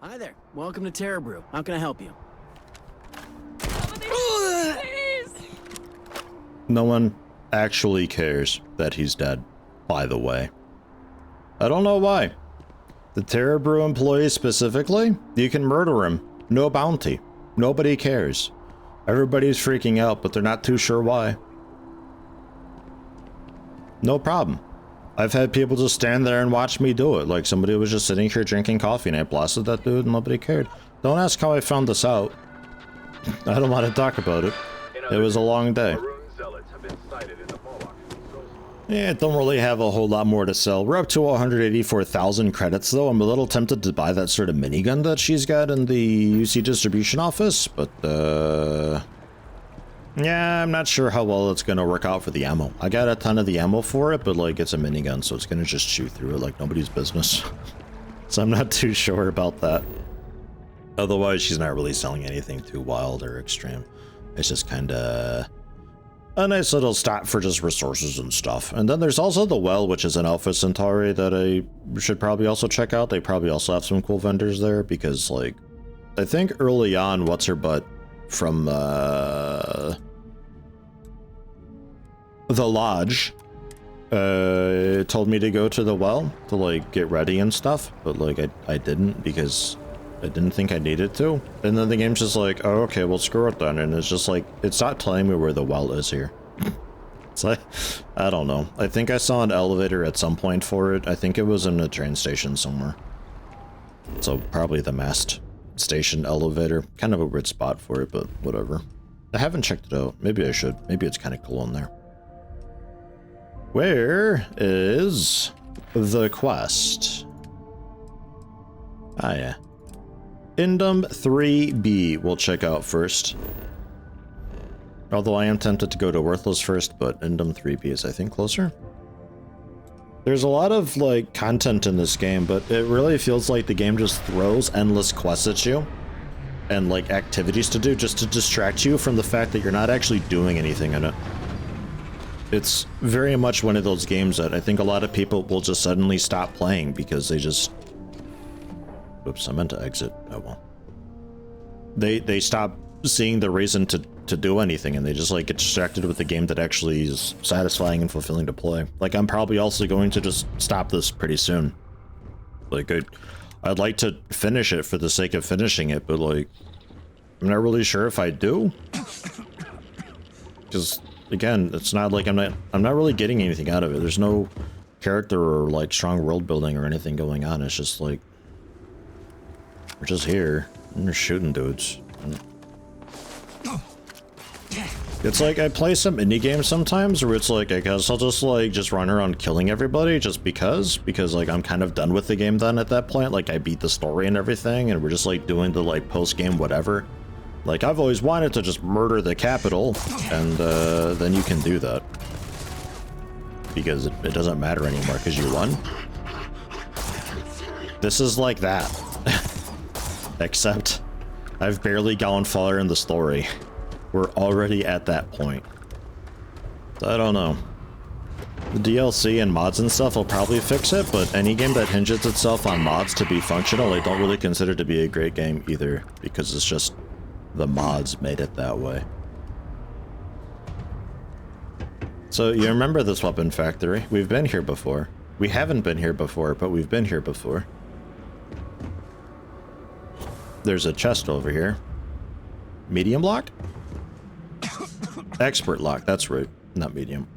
Hi there. Welcome to Terror Brew. How can I help you? Please. No one actually cares that he's dead, by the way. I don't know why. The Terror Brew employee specifically, you can murder him. No bounty. Nobody cares. Everybody's freaking out, but they're not too sure why. No problem. I've had people just stand there and watch me do it. Like somebody was just sitting here drinking coffee and I blasted that dude and nobody cared. Don't ask how I found this out. I don't want to talk about it. It was a long day. Yeah, don't really have a whole lot more to sell. We're up to 184,000 credits though. I'm a little tempted to buy that sort of minigun that she's got in the UC distribution office, but yeah, I'm not sure how well it's gonna work out for the ammo. I got a ton of the ammo for it, but like it's a minigun, so it's gonna just shoot through it like nobody's business. So I'm not too sure about that. Otherwise, she's not really selling anything too wild or extreme. It's just kinda a nice little stop for just resources and stuff. And then there's also the Well, which is an Alpha Centauri that I should probably also check out. They probably also have some cool vendors there because, like, I think early on, what's her butt from the lodge told me to go to the Well to like get ready and stuff, but like I didn't because I didn't think I needed to. And then the game's just like, oh, okay, well, screw it then. And it's just like, it's not telling me where the Well is here. It's like, I don't know. I think I saw an elevator at some point for it. I think it was in a train station somewhere. So probably the mast station elevator. Kind of a weird spot for it, but whatever. I haven't checked it out. Maybe I should. Maybe it's kind of cool in there. Where is the quest? Ah, yeah. Indum 3B we'll check out first. Although I am tempted to go to Worthless first, but Indum 3B is, I think, closer. There's a lot of, like, content in this game, but it really feels like the game just throws endless quests at you and, like, activities to do just to distract you from the fact that you're not actually doing anything in it. It's very much one of those games that I think a lot of people will just suddenly stop playing because they just... Oops, I meant to exit. Oh well. They stop seeing the reason to do anything and they just like get distracted with the game that actually is satisfying and fulfilling to play. Like I'm probably also going to just stop this pretty soon. Like I'd like to finish it for the sake of finishing it, but like I'm not really sure if I do. Because again, it's not like I'm not really getting anything out of it. There's no character or like strong world building or anything going on. It's just like we're just here and we're shooting dudes. It's like I play some indie games sometimes where it's like I guess I'll just like run around killing everybody just because like I'm kind of done with the game then at that point. Like I beat the story and everything and we're just like doing the like post game whatever. Like I've always wanted to just murder the capital and then you can do that because it doesn't matter anymore because you won. This is like that. Except I've barely gone far in the story. We're already at that point. I don't know. The DLC and mods and stuff will probably fix it, but any game that hinges itself on mods to be functional, I don't really consider to be a great game either, because it's just the mods made it that way. So you remember this weapon factory? We've been here before. We haven't been here before, but we've been here before. There's a chest over here. Medium lock? Expert lock, that's right. Not medium.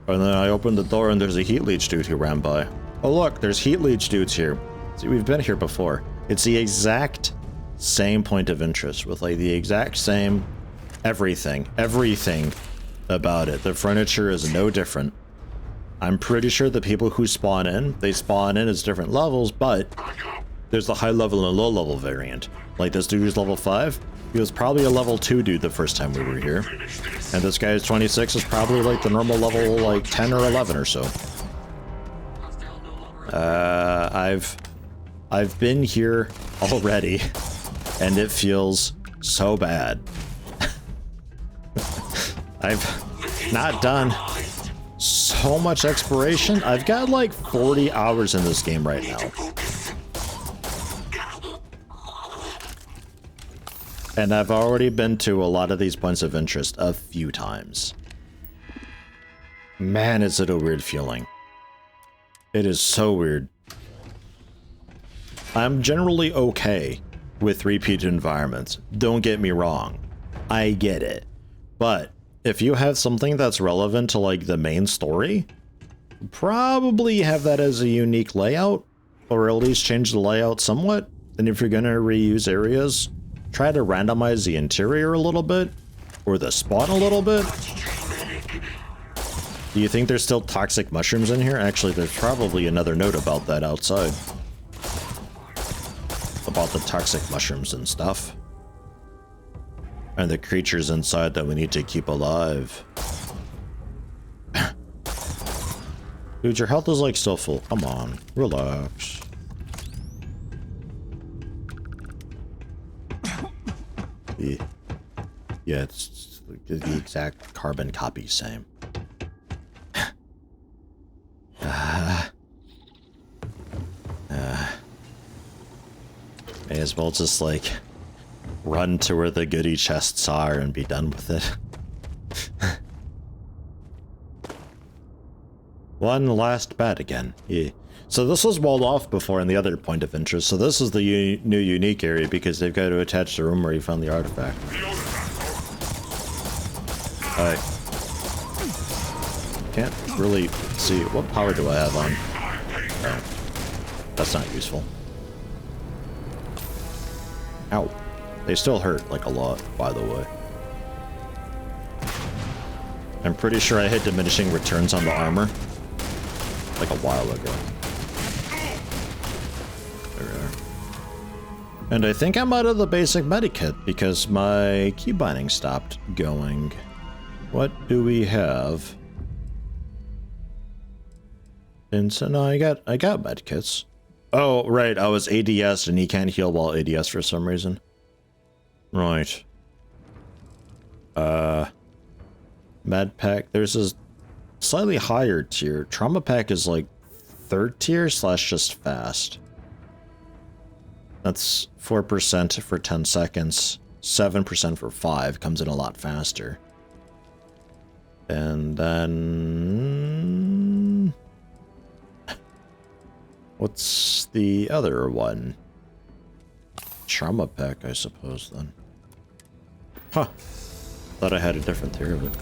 And then I opened the door and there's a heat leech dude who ran by. Oh look, there's heat leech dudes here. See, we've been here before. It's the exact same point of interest with like the exact same everything about it. The furniture is no different. I'm pretty sure the people who spawn in, they spawn in as different levels, but there's the high level and low level variant. Like this dude is level 5. He was probably a level 2 dude the first time we were here. And this guy is 26 is probably like the normal level like 10 or 11 or so. I've been here already and it feels so bad. I've not done so much exploration. I've got like 40 hours in this game right now. And I've already been to a lot of these points of interest a few times. Man, is it a weird feeling. It is so weird. I'm generally okay with repeat environments. Don't get me wrong. I get it. But if you have something that's relevant to like the main story, probably have that as a unique layout, or at least change the layout somewhat. And if you're going to reuse areas, try to randomize the interior a little bit, or the spawn a little bit. Do you think there's still toxic mushrooms in here? Actually, there's probably another note about that outside. About the toxic mushrooms and stuff. And the creatures inside that we need to keep alive. Dude, your health is like still full. Come on, relax. Yeah, it's the exact carbon copy, same. May as well just like run to where the goodie chests are and be done with it. One last bat again. Yeah. So this was walled off before in the other point of interest, so this is the new unique area because they've got to attach the room where you found the artifact. I can't really see. What power do I have on? Oh, that's not useful. Ow. They still hurt, like, a lot, by the way. I'm pretty sure I hit diminishing returns on the armor, like a while ago. There we are. And I think I'm out of the basic medikit because my key binding stopped going. What do we have? And so no, I got medkits. Oh, right, I was ADS and he can't heal while ADS for some reason. Right. Med pack. There's a slightly higher tier. Trauma pack is like 3rd tier / just fast. That's 4% for 10 seconds. 7% for 5. Comes in a lot faster. And then... what's the other one? Trauma pack, I suppose, then. Huh. Thought I had a different theory of it.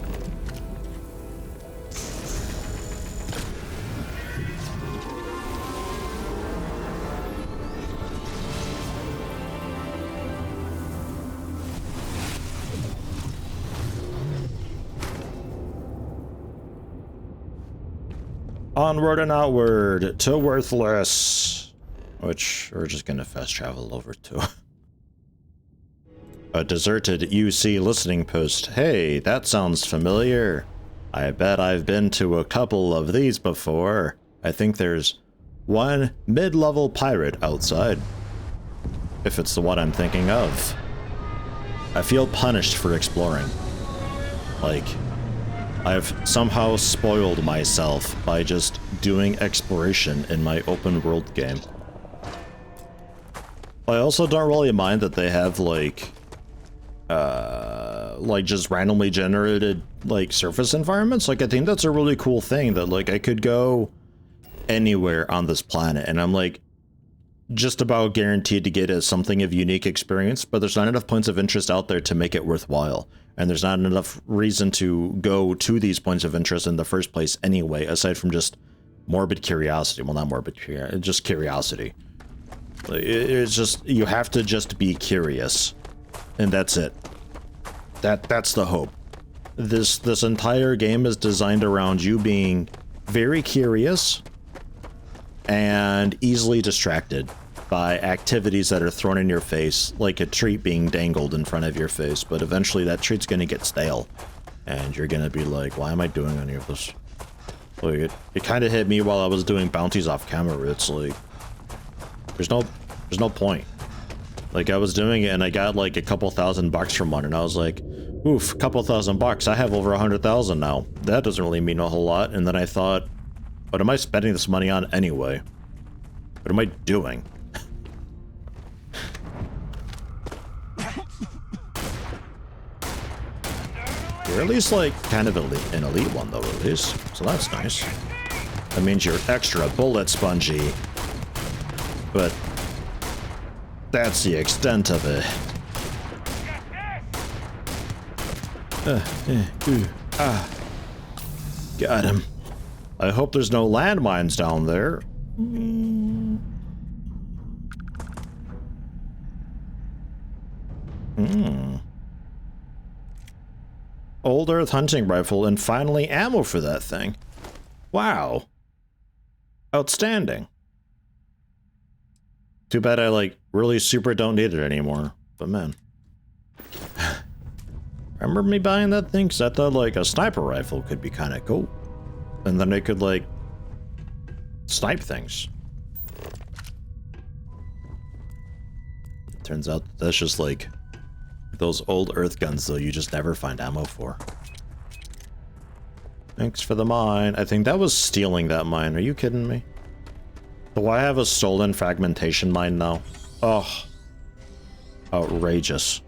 Onward and outward to Worthless, which we're just gonna fast travel over to. A deserted UC listening post. Hey, that sounds familiar. I bet I've been to a couple of these before. I think there's one mid-level pirate outside. If it's the one I'm thinking of. I feel punished for exploring. Like, I've somehow spoiled myself by just doing exploration in my open world game. I also don't really mind that they have like just randomly generated like surface environments. Like, I think that's a really cool thing that like I could go anywhere on this planet and I'm like just about guaranteed to get something of unique experience, but there's not enough points of interest out there to make it worthwhile. And there's not enough reason to go to these points of interest in the first place anyway, aside from just morbid curiosity. Well, not morbid curiosity, just curiosity. It's just, you have to just be curious. And that's it. That's the hope. This entire game is designed around you being very curious and easily distracted by activities that are thrown in your face, like a treat being dangled in front of your face, but eventually that treat's gonna get stale, and you're gonna be like, why am I doing any of this? Like, it kind of hit me while I was doing bounties off camera. It's like, there's no point. Like, I was doing it and I got like a couple $1,000 from one, and I was like, oof, couple $1,000, I have over 100,000 now. That doesn't really mean a whole lot. And then I thought, what am I spending this money on anyway? What am I doing? You're at least like kind of an elite one though, at least. So that's nice. That means you're extra bullet spongy. But that's the extent of it. Got him. I hope there's no landmines down there. Old Earth hunting rifle and finally ammo for that thing. Wow. Outstanding. Too bad I like really super don't need it anymore. But man. Remember me buying that thing? Cause I thought like a sniper rifle could be kind of cool. And then it could like snipe things. Turns out that's just like those old Earth guns though you just never find ammo for. Thanks for the mine. I think that was stealing that mine. Are you kidding me? Do I have a stolen fragmentation mine now? Oh. Outrageous.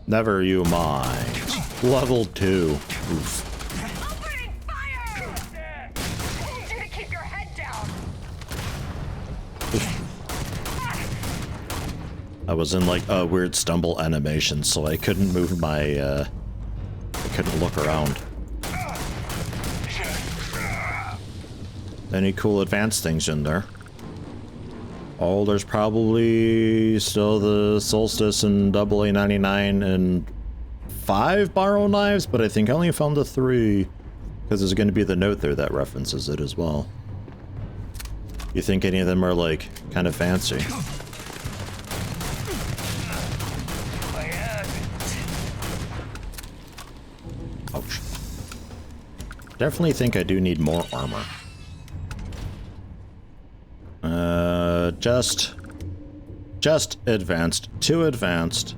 Never you mind. Level 2. Oof. Opening fire! I need you to keep your head down. I was in like a weird stumble animation, so I couldn't move my, I couldn't look around. Any cool advanced things in there? Oh, there's probably still the Solstice and double A99 and 5 borrow knives, but I think I only found the 3. Because there's going to be the note there that references it as well. You think any of them are like kind of fancy? Ouch. Definitely think I do need more armor. Just advanced. Too advanced.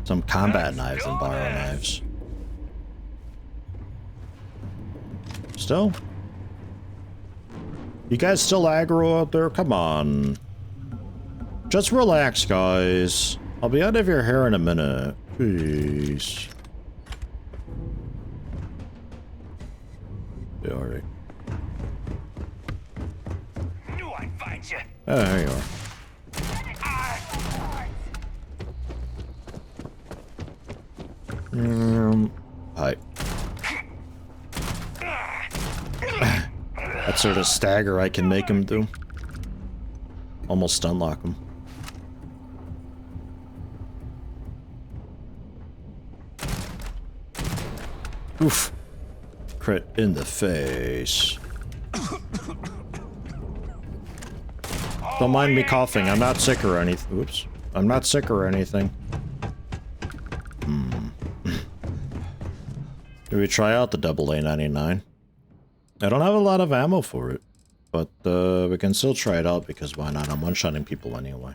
Some combat knives and borrow knives. Still? You guys still aggro out there? Come on. Just relax, guys. I'll be out of your hair in a minute. Peace. Yeah, alright. Knew I'd find you. Oh, there you are. Hi. That sort of stagger I can make him do. Almost stun lock him. Oof. Crit in the face. Don't mind me coughing. I'm not sick or anything. Oops. I'm not sick or anything. Do we try out the double A99? I don't have a lot of ammo for it, but we can still try it out because why not? I'm one-shotting people anyway.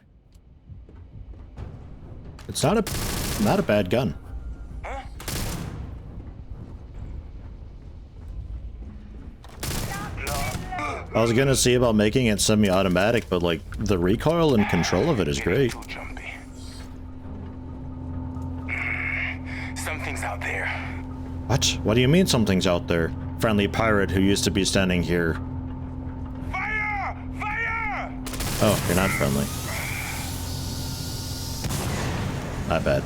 It's not a bad gun. I was gonna see about making it semi-automatic, but like the recoil and control of it is great. Something's out there. What? What do you mean something's out there? Friendly pirate who used to be standing here. Fire! Fire! Oh, you're not friendly. Not bad.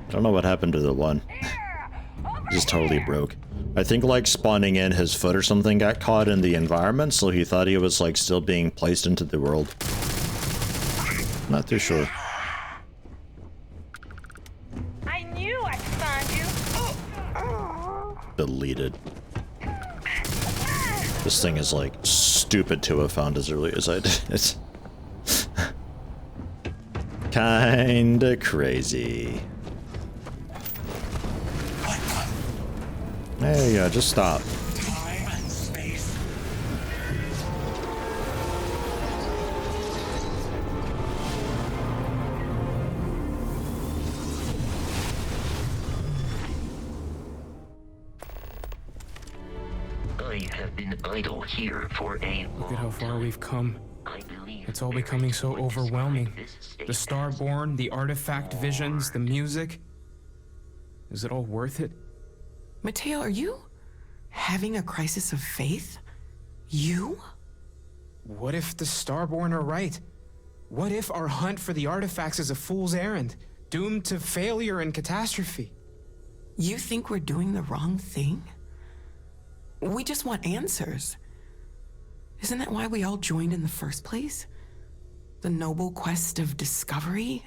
I don't know what happened to the one. Just totally broke. I think like spawning in his foot or something got caught in the environment, so he thought he was like still being placed into the world. Not too sure. I knew I'd find you. Deleted. This thing is like stupid to have found as early as I did. It's kinda crazy. There you go, just stop. Time and space. I have been idle here for a long Look at how far we've come. I believe It's all becoming so overwhelming. The Starborn, the artifact visions, the music. Is it all worth it? Mateo, are you having a crisis of faith? You? What if the Starborn are right? What if our hunt for the artifacts is a fool's errand, doomed to failure and catastrophe? You think we're doing the wrong thing? We just want answers. Isn't that why we all joined in the first place? The noble quest of discovery?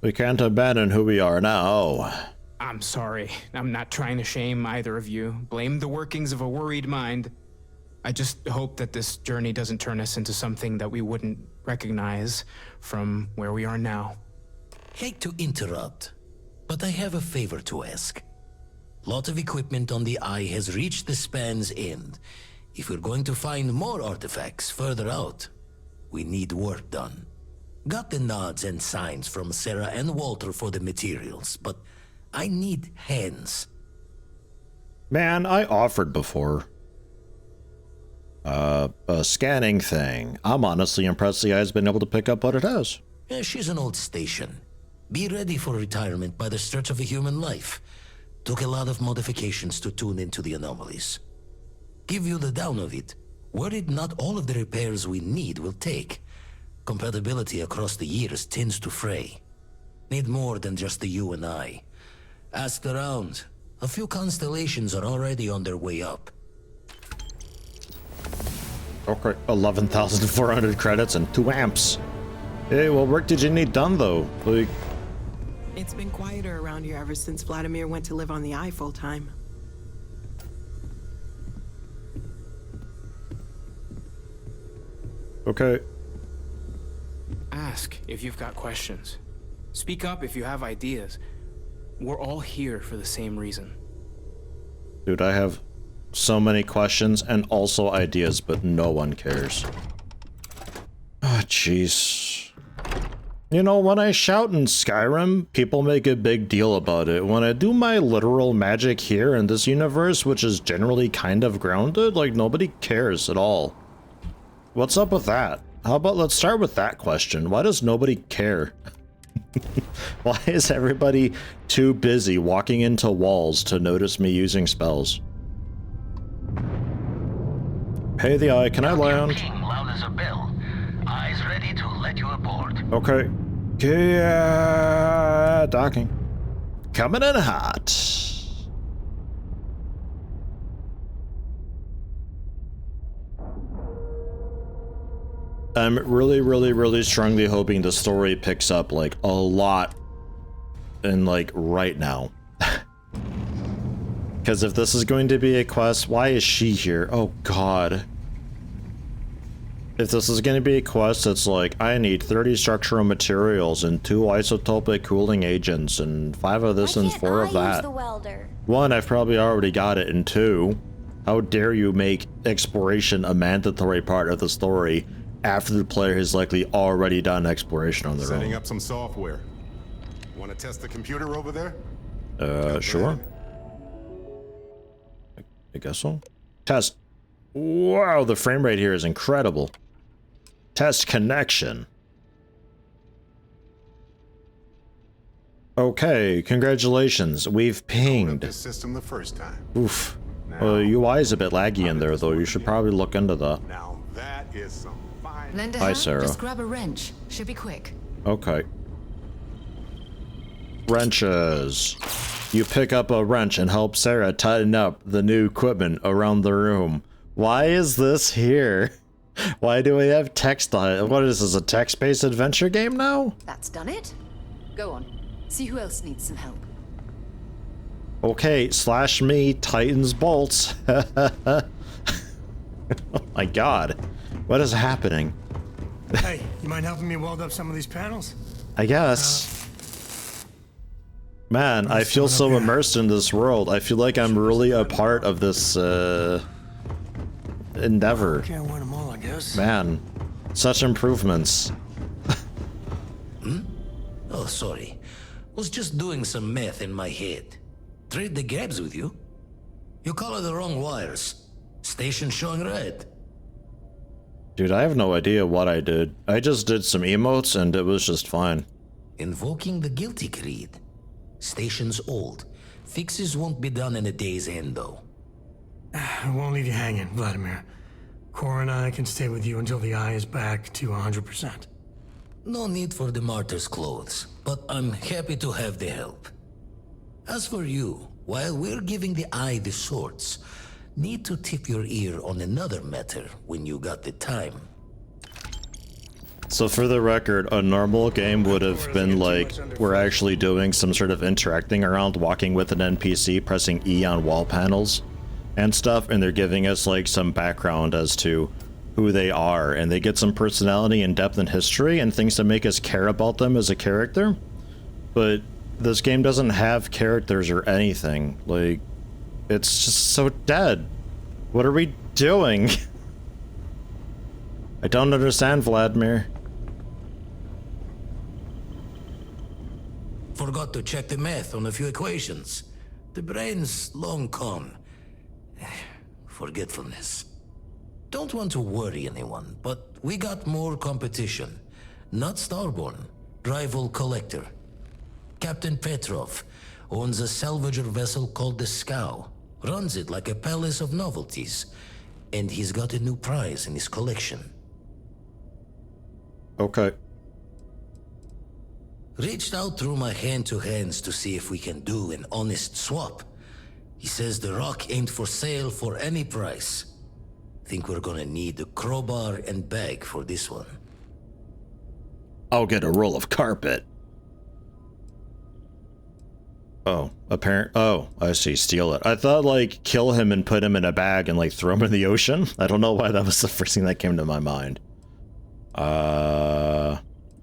We can't abandon who we are now. I'm sorry. I'm not trying to shame either of you. Blame the workings of a worried mind. I just hope that this journey doesn't turn us into something that we wouldn't recognize from where we are now. Hate to interrupt, but I have a favor to ask. Lot of equipment on the Eye has reached the span's end. If we're going to find more artifacts further out, we need work done. Got the nods and signs from Sarah and Walter for the materials, but I need hands. Man, I offered before. A scanning thing. I'm honestly impressed the Eye's been able to pick up what it has. She's an old station. Be ready for retirement by the stretch of a human life. Took a lot of modifications to tune into the anomalies. Give you the down of it. Worried not all of the repairs we need will take. Compatibility across the years tends to fray. Need more than just the you and I. Asked around. A few constellations are already on their way up. Okay, 11,400 credits and 2 amps. Hey, what work did you need done though? Like, It's been quieter around here ever since Vladimir went to live on the Eye full time. okay. Ask if you've got questions. Speak up if you have ideas. We're all here for the same reason. Dude, I have so many questions and also ideas, but no one cares. Ah, jeez. You know, when I shout in Skyrim, people make a big deal about it. When I do my literal magic here in this universe, which is generally kind of grounded, like, nobody cares at all. What's up with that? How about let's start with that question. Why does nobody care? Why is everybody too busy walking into walls to notice me using spells? Hey, the Eye, can I land? Ping loud as a bell. Eyes ready to let you aboard. Okay. Yeah, docking. Coming in hot. I'm really strongly hoping the story picks up, like, a lot in, like, right now. Because if this is going to be a quest, why is she here? Oh, God. If this is going to be a quest, it's like, I need 30 structural materials and 2 isotopic cooling agents and 5 of this and 4 of that. The welder? 1, I've probably already got it, and 2, how dare you make exploration a mandatory part of the story after the player has likely already done exploration on their own. Setting up some software. Want to test the computer over there? Sure. I guess so. Test. Wow, the frame rate here is incredible. Test connection. Okay, congratulations. We've pinged. This system the first time. Oof. UI is a bit laggy in there, though. You should probably look into that. Now that is some fine. Lend a Hi, hand? Sarah. Just grab a wrench. Should be quick. Okay. Wrenches. You pick up a wrench and help Sarah tighten up the new equipment around the room. Why is this here? Why do we have text on it? What is this, a text-based adventure game now? That's done it. Go on. See who else needs some help. Okay, slash me tightens bolts. Oh my god. What is happening? Hey, you mind helping me weld up some of these panels? I guess. Man, I feel so immersed in this world. I feel like I'm really a part of this, endeavor. Can't win them all, I guess. Man, such improvements. Oh, sorry. Was just doing some math in my head. Trade the grabs with you? You color the wrong wires. Station showing red. Dude, I have no idea what I did. I just did some emotes and it was just fine. Invoking the guilty creed. Station's old. Fixes won't be done in a day's end, though. I won't leave you hanging, Vladimir. Cora and I can stay with you until the eye is back to 100%. No need for the martyr's clothes, but I'm happy to have the help. As for you, while we're giving the eye the swords, need to tip your ear on another matter when you got the time. So for the record, a normal game would have been like, we're actually doing some sort of interacting around, walking with an NPC, pressing E on wall panels and stuff, and they're giving us like some background as to who they are, and they get some personality and depth and history and things to make us care about them as a character. But this game doesn't have characters or anything. Like, it's just so dead. What are we doing? I don't understand, Vladimir. Forgot to check the math on a few equations. The brain's long gone. Forgetfulness. Don't want to worry anyone, but we got more competition. Not Starborn, rival collector. Captain Petrov owns a salvager vessel called the Scow. Runs it like a palace of novelties. And he's got a new prize in his collection. Okay. Reached out through my hand-to-hands to see if we can do an honest swap. He says the rock ain't for sale for any price. Think we're gonna need a crowbar and bag for this one. I'll get a roll of carpet. Oh, oh, I see, steal it. I thought, like, kill him and put him in a bag and, like, throw him in the ocean. I don't know why that was the first thing that came to my mind.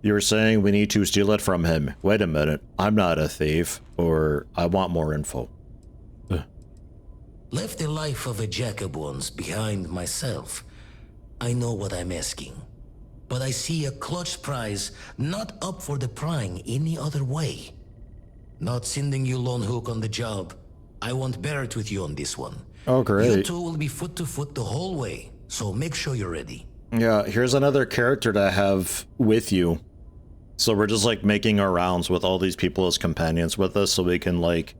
You were saying we need to steal it from him. Wait a minute, I'm not a thief, or I want more info. Left the life of a Jacobons behind myself. I know what I'm asking. But I see a clutch prize not up for the prying any other way. Not sending you lone hook on the job. I want Barrett with you on this one. Oh, great. You two will be foot to foot the whole way, so make sure you're ready. Yeah, here's another character to have with you. So we're just, like, making our rounds with all these people as companions with us so we can, like,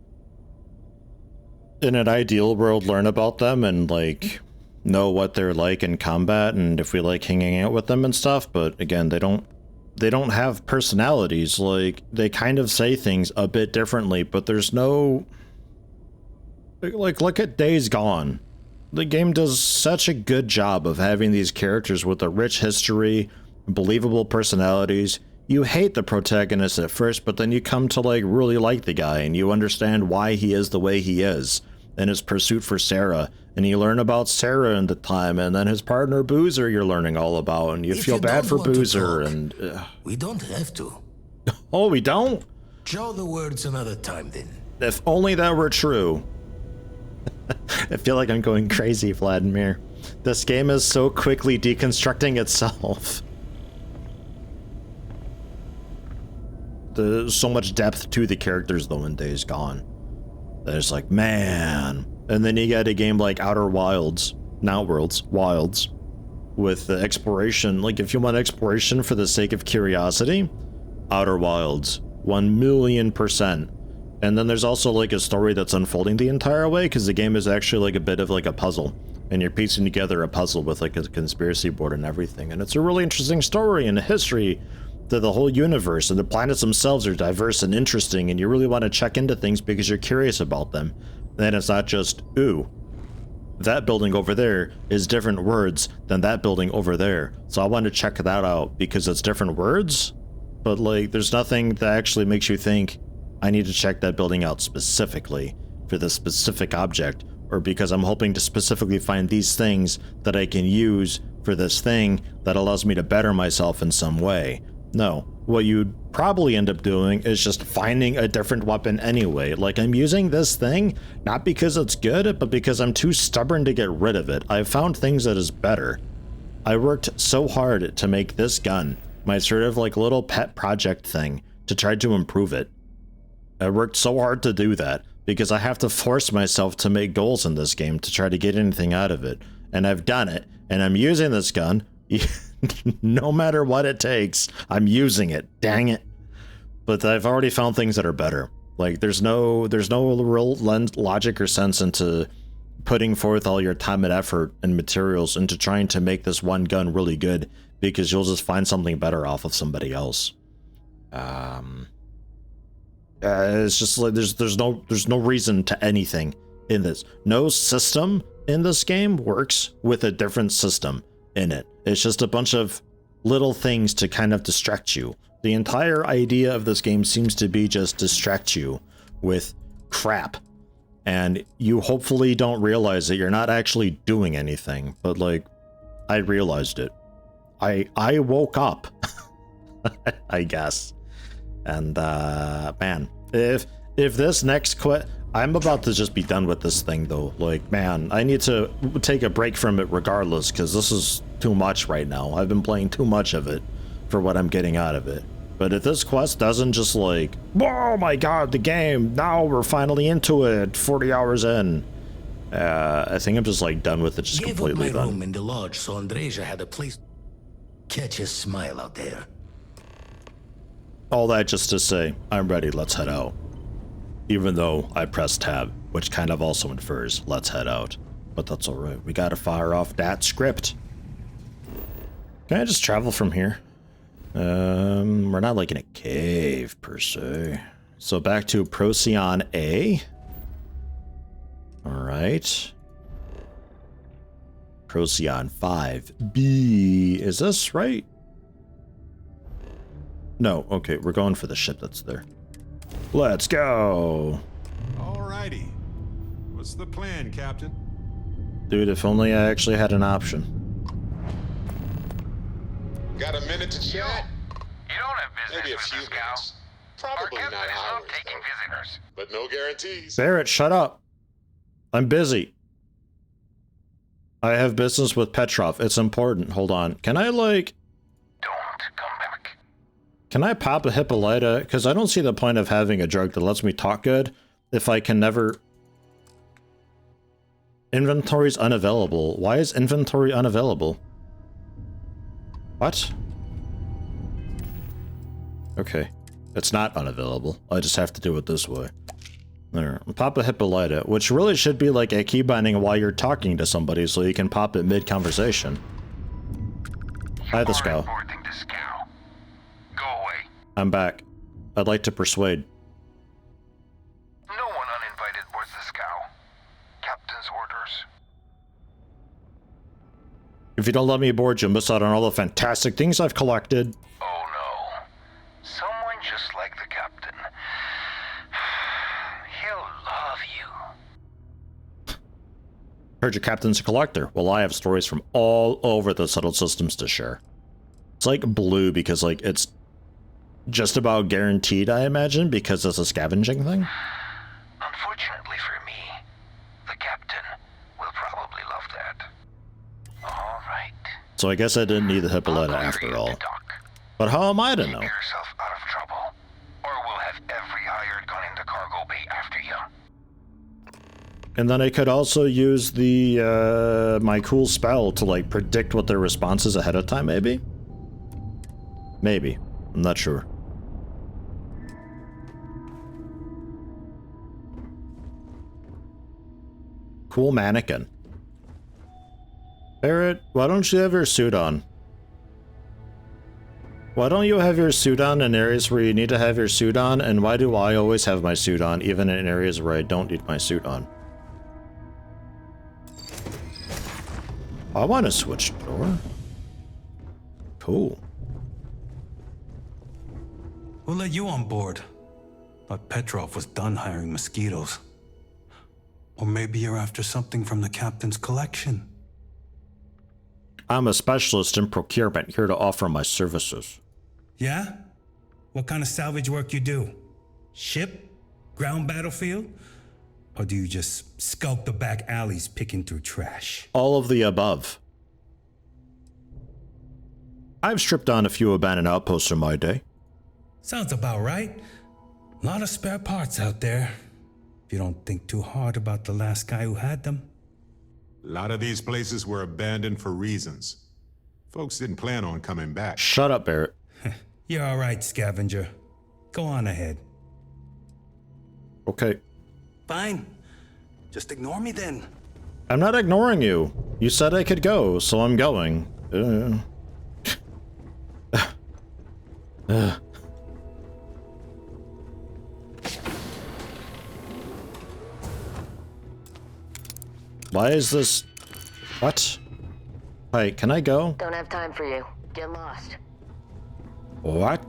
in an ideal world, learn about them and, like, know what they're like in combat and if we like hanging out with them and stuff. But again, they don't have personalities. Like, they kind of say things a bit differently, but there's no, like, look at Days Gone. The game does such a good job of having these characters with a rich history, believable personalities. You hate the protagonist at first, but then you come to, like, really like the guy, and you understand why he is the way he is, and his pursuit for Sarah, and you learn about Sarah in the time, and then his partner Boozer you're learning all about, and you feel bad for Boozer, and... We don't have to. Oh, we don't? Draw the words another time, then. If only that were true. I feel like I'm going crazy, Vladimir. This game is so quickly deconstructing itself. There's so much depth to the characters, though, in Days Gone. There's like, man. And then you get a game like Outer Wilds, not Worlds, Wilds, with the exploration. Like, if you want exploration for the sake of curiosity, Outer Wilds, 1,000,000%. And then there's also, like, a story that's unfolding the entire way, because the game is actually, like, a bit of, like, a puzzle. And you're piecing together a puzzle with, like, a conspiracy board and everything. And it's a really interesting story and a history to the whole universe, and the planets themselves are diverse and interesting, and you really want to check into things because you're curious about them. And it's not just, ooh, that building over there is different words than that building over there, so I want to check that out because it's different words, but, like, there's nothing that actually makes you think, I need to check that building out specifically for this specific object, or because I'm hoping to specifically find these things that I can use for this thing that allows me to better myself in some way. No, what you'd probably end up doing is just finding a different weapon anyway. Like, I'm using this thing, not because it's good, but because I'm too stubborn to get rid of it. I've found things that is better. I worked so hard to make this gun, my sort of, like, little pet project thing, to try to improve it. I worked so hard to do that, because I have to force myself to make goals in this game to try to get anything out of it. And I've done it, and I'm using this gun. No matter what it takes, I'm using it. Dang it. But I've already found things that are better. Like, there's no real logic or sense into putting forth all your time and effort and materials into trying to make this one gun really good, because you'll just find something better off of somebody else. It's just like there's no reason to anything in this. No system in this game works with a different system in it. It's just a bunch of little things to kind of distract you. The entire idea of this game seems to be just distract you with crap. And you hopefully don't realize that you're not actually doing anything. But like, I realized it. I woke up, I guess. And man, if this next I'm about to just be done with this thing though. Like, man, I need to take a break from it regardless, because this is too much right now. I've been playing too much of it for what I'm getting out of it. But if this quest doesn't just like, oh my god, the game, now we're finally into it, 40 hours in. I think I'm just like done with it, just completely done. Gave up my room in the lodge so Andreja had a place. Catch a smile out there. All that just to say, I'm ready, let's head out. Even though I pressed tab, which kind of also infers, let's head out. But that's alright, we gotta fire off that script. Can I just travel from here? We're not like in a cave, per se. So back to Procyon A. Alright. Procyon 5B. Is this right? No, okay, we're going for the ship that's there. Let's go! Alrighty. What's the plan, Captain? Dude, if only I actually had an option. Got a minute to chat? You don't have business Maybe a with few the scout. minutes. Probably Our not captain is hours, not taking though. visitors. But no guarantees. Barrett, shut up. I'm busy. I have business with Petrov. It's important. Hold on. Can I, like... Don't come back. Can I pop a Hippolyta? Because I don't see the point of having a drug that lets me talk good if I can never... Inventory's unavailable. Why is inventory unavailable? What? Okay. It's not unavailable. I just have to do it this way. There. Pop a Hippolyta, which really should be like a key binding while you're talking to somebody so you can pop it mid-conversation. Hi, the Scow. Reporting to Scow. Go away. I'm back. I'd like to persuade. No one uninvited boards the Scow. Captain's orders. If you don't let me aboard, you'll miss out on all the fantastic things I've collected. Oh no. Someone just like the captain. He'll love you. Heard your captain's a collector. Well, I have stories from all over the settled systems to share. It's like blue because, like, it's just about guaranteed, I imagine, because it's a scavenging thing. Unfortunately for me, the captain will probably love that. All right. So I guess I didn't need the Hippolyta after all. But how am I to know? Keep yourself out of trouble, or we'll have every hired gun in the cargo bay after you. And then I could also use the, my cool spell to, like, predict what their response is ahead of time, maybe? Maybe. I'm not sure. Cool mannequin. Barrett, why don't you have your suit on? Why don't you have your suit on in areas where you need to have your suit on, and why do I always have my suit on, even in areas where I don't need my suit on? I want to switch door. Cool. We'll let you on board. But Petrov was done hiring mosquitoes. Or maybe you're after something from the captain's collection. I'm a specialist in procurement, here to offer my services. Yeah? What kind of salvage work you do? Ship? Ground battlefield? Or do you just skulk the back alleys picking through trash? All of the above. I've stripped on a few abandoned outposts in my day. Sounds about right. A lot of spare parts out there. If you don't think too hard about the last guy who had them. A lot of these places were abandoned for reasons. Folks didn't plan on coming back. Shut up, Barrett. You're all right, scavenger. Go on ahead. Okay. Fine. Just ignore me then. I'm not ignoring you. You said I could go, so I'm going. Why is this... What? Hi, can I go? Don't have time for you. Get lost. What?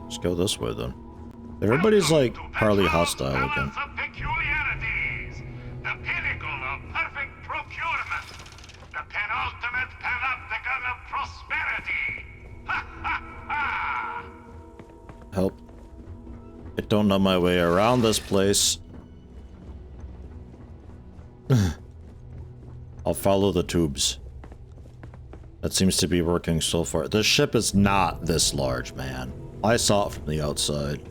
Let's go this way then. Everybody's like partly hostile again. The pinnacle of perfect procurement. The penultimate panopticon of prosperity. Ha ha ha! Help. I don't know my way around this place. I'll follow the tubes. That seems to be working so far. This ship is not this large, man. I saw it from the outside.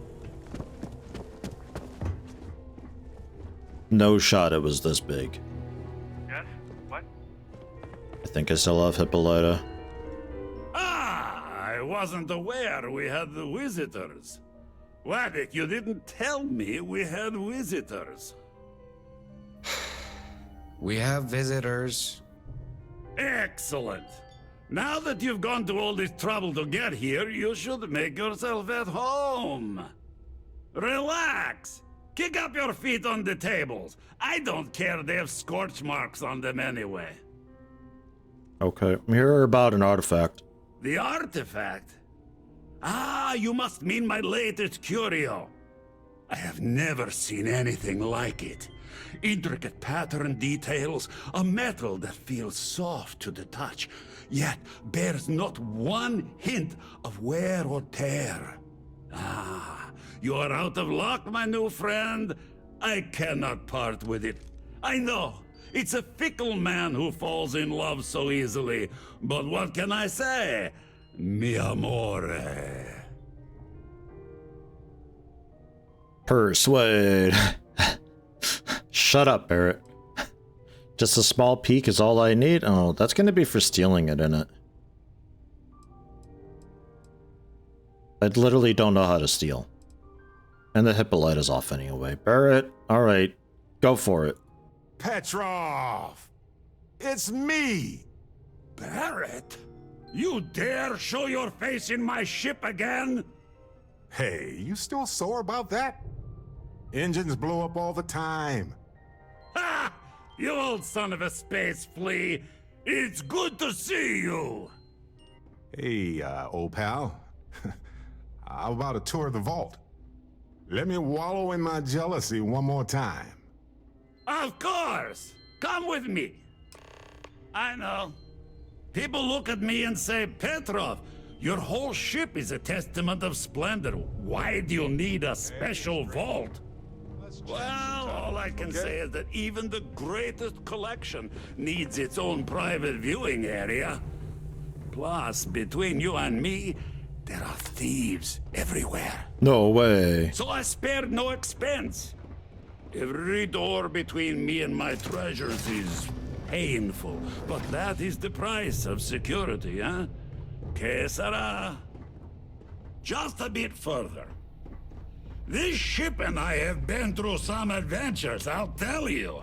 No shot it was this big. Yes? What? I think I still have Hippolyta. Ah, I wasn't aware we had the visitors. Waddick, you didn't tell me we had visitors. We have visitors. Excellent. Now that you've gone to all this trouble to get here, you should make yourself at home. Relax. Kick up your feet on the tables. I don't care they have scorch marks on them anyway. Okay, I'm here about an artifact. The artifact? Ah, you must mean my latest curio. I have never seen anything like it. Intricate pattern details, a metal that feels soft to the touch, yet bears not one hint of wear or tear. Ah, you are out of luck, my new friend. I cannot part with it. I know, it's a fickle man who falls in love so easily, but what can I say? Mi amore. Persuade. Shut up, Barrett. Just a small peek is all I need? Oh, that's gonna be for stealing it, isn't it? I literally don't know how to steal. And the Hippolyta's off anyway. Barrett, alright. Go for it. Petrov! It's me! Barrett? You dare show your face in my ship again? Hey, you still sore about that? Engines blow up all the time. Ha! You old son of a space flea! It's good to see you! Hey, old pal. How about a tour of the vault? Let me wallow in my jealousy one more time. Of course! Come with me! I know. People look at me and say, Petrov, your whole ship is a testament of splendor. Why do you need a special vault? Well, all I can say is that even the greatest collection needs its own private viewing area. Plus, between you and me, there are thieves everywhere. No way. So I spared no expense. Every door between me and my treasures is painful, but that is the price of security, huh? Que sera? Just a bit further. This ship and I have been through some adventures, I'll tell you.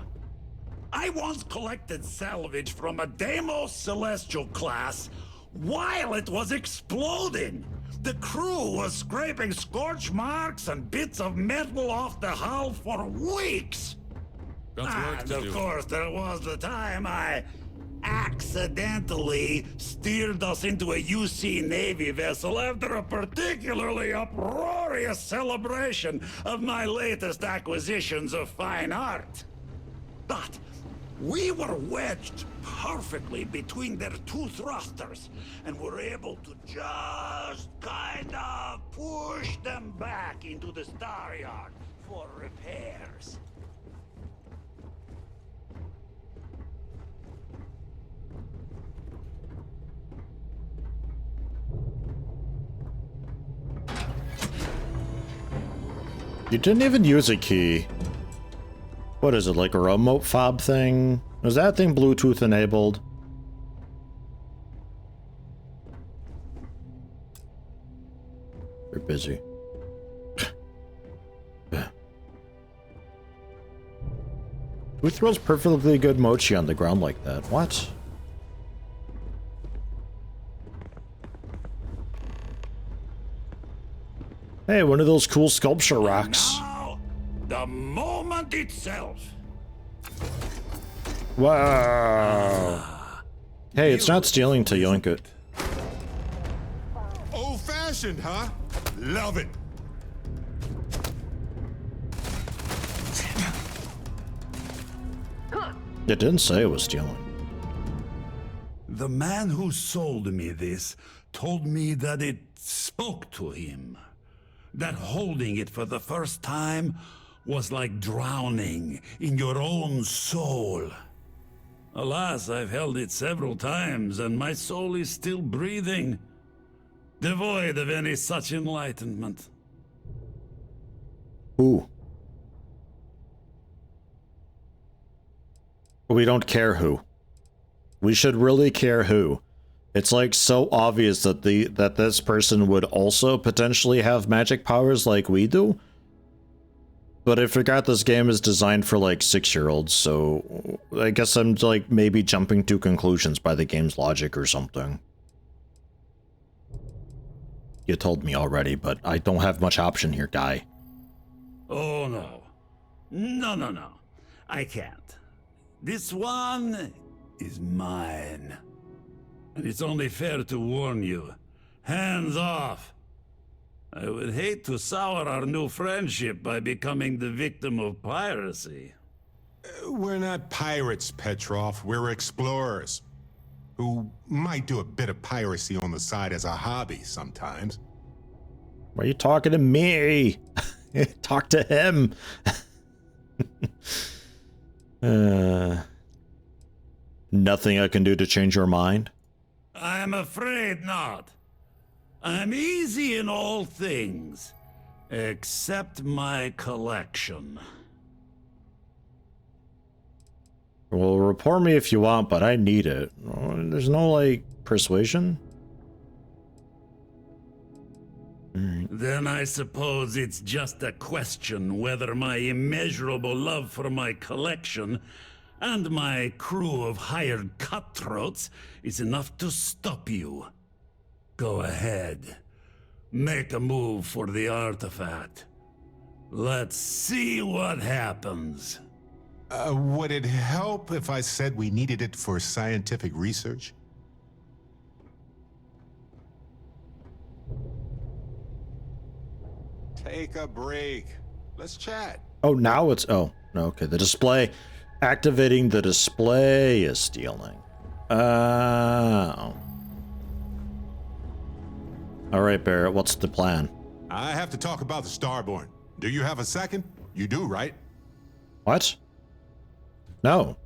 I once collected salvage from a Deimos Celestial class while it was exploding. The crew was scraping scorch marks and bits of metal off the hull for weeks. And of course, there was the time I accidentally steered us into a UC Navy vessel after a particularly uproarious celebration of my latest acquisitions of fine art. But we were wedged perfectly between their two thrusters and were able to just kind of push them back into the star yard for repairs. You didn't even use a key. What is it, like a remote fob thing? Is that thing Bluetooth enabled? They're busy. Who throws perfectly good mochi on the ground like that? What? Hey, one of those cool sculpture rocks. Now, the moment itself. Wow. Hey, it's not stealing to yoink it. Old-fashioned, huh? Love it. It didn't say it was stealing. The man who sold me this told me that it spoke to him. That holding it for the first time was like drowning in your own soul. Alas, I've held it several times, and my soul is still breathing, devoid of any such enlightenment. Who? We don't care who. We should really care who. It's like so obvious that that this person would also potentially have magic powers like we do. But I forgot this game is designed for like 6-year-olds, so I guess I'm like maybe jumping to conclusions by the game's logic or something. You told me already, but I don't have much option here, guy. Oh no. No. I can't. This one is mine. And it's only fair to warn you. Hands off. I would hate to sour our new friendship by becoming the victim of piracy. We're not pirates, Petrov. We're explorers. Who might do a bit of piracy on the side as a hobby sometimes. Why are you talking to me? Talk to him. Nothing I can do to change your mind? I'm afraid not. I'm easy in all things, except my collection. Well, report me if you want, but I need it. There's no, like, persuasion? Then I suppose it's just a question whether my immeasurable love for my collection and my crew of hired cutthroats is enough to stop you. Go ahead. Make a move for the artifact. Let's see what happens. Would it help if I said we needed it for scientific research? Take a break. Let's chat. Oh, now it's... Oh, okay. The display... Activating the display is stealing. Oh. Alright, Barrett, what's the plan? I have to talk about the Starborn. Do you have a second? You do, right? What? No.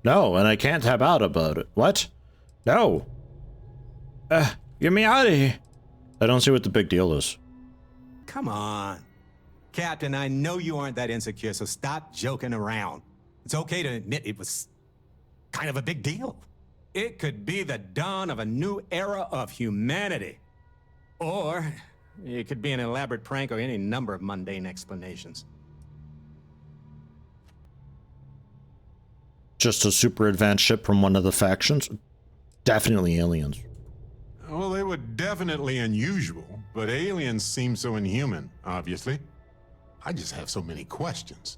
No, and I can't tab out about it. What? No. Get me out of here. I don't see what the big deal is. Come on. Captain, I know you aren't that insecure, so stop joking around. It's okay to admit it was kind of a big deal. It could be the dawn of a new era of humanity. Or it could be an elaborate prank or any number of mundane explanations. Just a super advanced ship from one of the factions? Definitely aliens. Well, they were definitely unusual, but aliens seem so inhuman, obviously. I just have so many questions.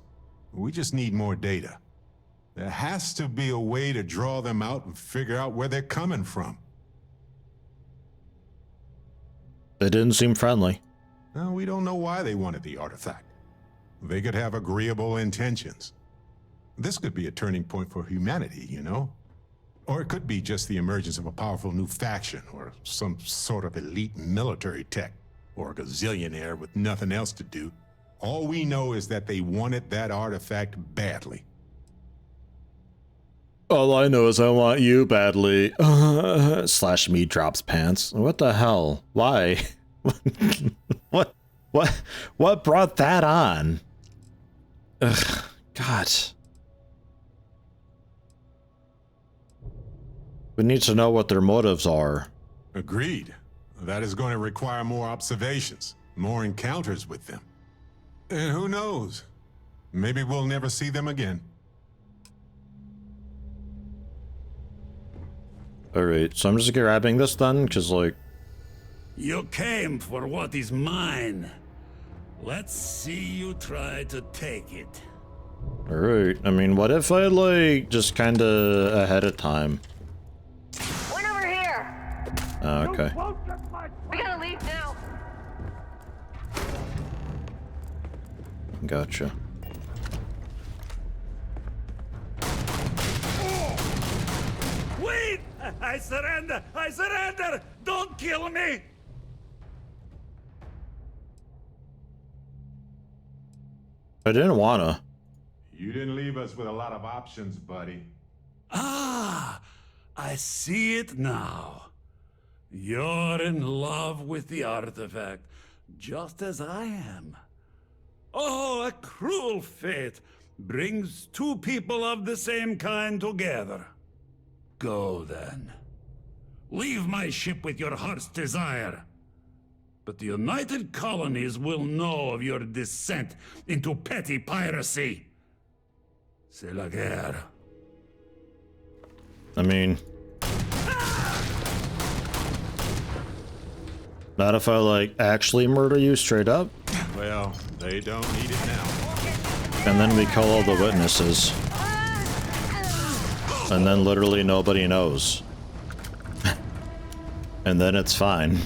We just need more data. There has to be a way to draw them out and figure out where they're coming from. They didn't seem friendly. Well, we don't know why they wanted the artifact. They could have agreeable intentions. This could be a turning point for humanity, you know? Or it could be just the emergence of a powerful new faction, or some sort of elite military tech, or a gazillionaire with nothing else to do. All we know is that they wanted that artifact badly. All I know is I want you badly. Slash me drops pants. What the hell? Why? What brought that on? Ugh, God. We need to know what their motives are. Agreed. That is going to require more observations, more encounters with them. And who knows? Maybe we'll never see them again. Alright, so I'm just grabbing this then, because, like... You came for what is mine. Let's see you try to take it. Alright, I mean, what if I, like, just kinda ahead of time? One over here! Oh, okay. We gotta leave now! Gotcha. Wait! I surrender! I surrender! Don't kill me! I didn't wanna. You didn't leave us with a lot of options, buddy. Ah! I see it now. You're in love with the artifact, just as I am. Oh, a cruel fate brings two people of the same kind together. Go then. Leave my ship with your heart's desire. But the United Colonies will know of your descent into petty piracy. C'est la guerre. I mean... Not if I, like, actually murder you straight up? Well, they don't need it now. And then we kill all the witnesses. And then literally nobody knows. And then it's fine.